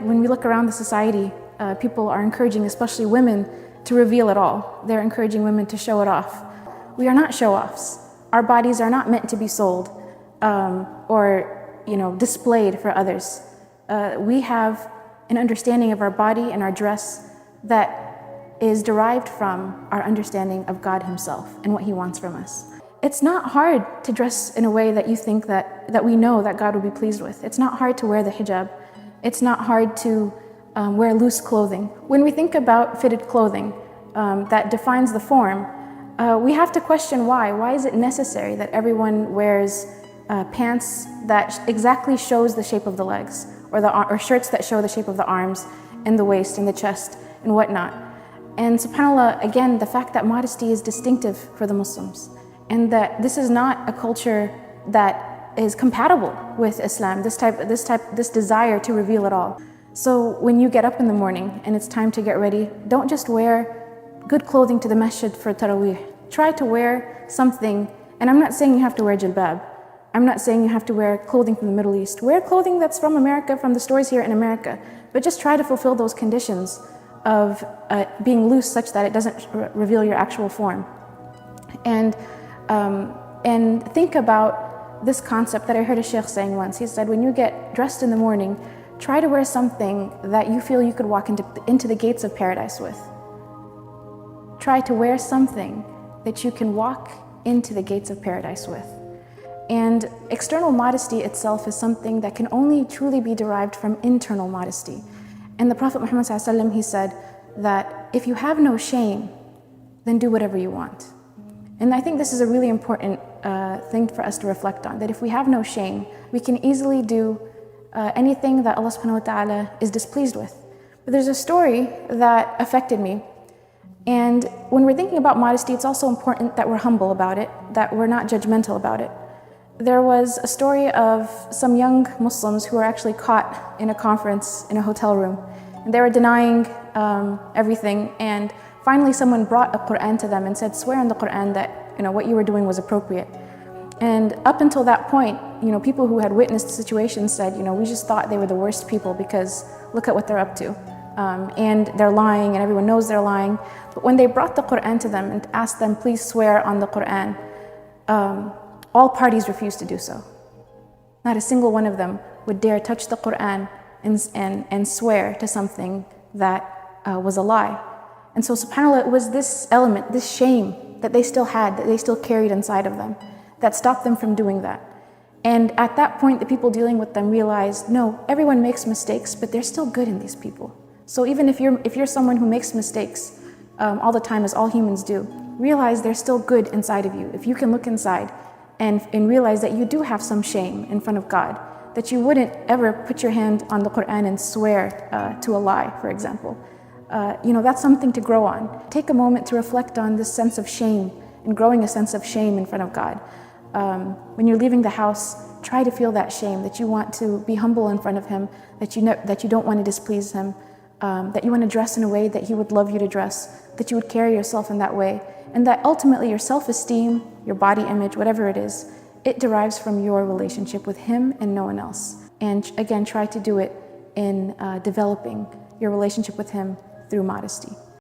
when we look around the society, people are encouraging, especially women, to reveal it all. They're encouraging women to show it off. We are not show-offs. Our bodies are not meant to be sold or displayed for others. We have an understanding of our body and our dress that is derived from our understanding of God Himself and what He wants from us. It's not hard to dress in a way that you think that we know that God will be pleased with. It's not hard to wear the hijab. It's not hard to wear loose clothing. When we think about fitted clothing that defines the form, we have to question why. Why is it necessary that everyone wears pants that exactly shows the shape of the legs, or shirts that show the shape of the arms and the waist and the chest and whatnot? And subhanAllah, again, the fact that modesty is distinctive for the Muslims, and that this is not a culture that is compatible with Islam, this desire to reveal it all. So when you get up in the morning and it's time to get ready, don't just wear good clothing to the masjid for Taraweeh. Try to wear something, and I'm not saying you have to wear jilbab. I'm not saying you have to wear clothing from the Middle East. Wear clothing that's from America, from the stores here in America, but just try to fulfill those conditions of being loose such that it doesn't reveal your actual form. And think about this concept that I heard a sheikh saying once. He said, when you get dressed in the morning, try to wear something that you feel you could walk into the gates of paradise with. Try to wear something that you can walk into the gates of paradise with. And external modesty itself is something that can only truly be derived from internal modesty. And the Prophet Muhammad ﷺ, he said that if you have no shame, then do whatever you want. And I think this is a really important thing for us to reflect on, that if we have no shame, we can easily do anything that Allah subhanahu wa ta'ala is displeased with. But there's a story that affected me. And when we're thinking about modesty, it's also important that we're humble about it, that we're not judgmental about it. There was a story of some young Muslims who were actually caught in a conference in a hotel room. And they were denying everything, and finally someone brought a Quran to them and said, swear in the Quran that what you were doing was appropriate. And up until that point, people who had witnessed the situation said, we just thought they were the worst people because look at what they're up to. And they're lying, and everyone knows they're lying. But when they brought the Quran to them and asked them, please swear on the Quran, all parties refused to do so. Not a single one of them would dare touch the Quran and swear to something that was a lie. And so subhanAllah, it was this element, this shame that they still had, that they still carried inside of them, that stopped them from doing that. And at that point, the people dealing with them realized, no, everyone makes mistakes, but there's still good in these people. So even if you're someone who makes mistakes all the time, as all humans do, realize there's still good inside of you. If you can look inside and realize that you do have some shame in front of God, that you wouldn't ever put your hand on the Quran and swear to a lie, for example. That's something to grow on. Take a moment to reflect on this sense of shame and growing a sense of shame in front of God. When you're leaving the house, try to feel that shame, that you want to be humble in front of Him, that you don't want to displease Him, that you want to dress in a way that He would love you to dress, that you would carry yourself in that way, and that ultimately your self-esteem, your body image, whatever it is, it derives from your relationship with Him and no one else. And again, try to do it in developing your relationship with Him through modesty.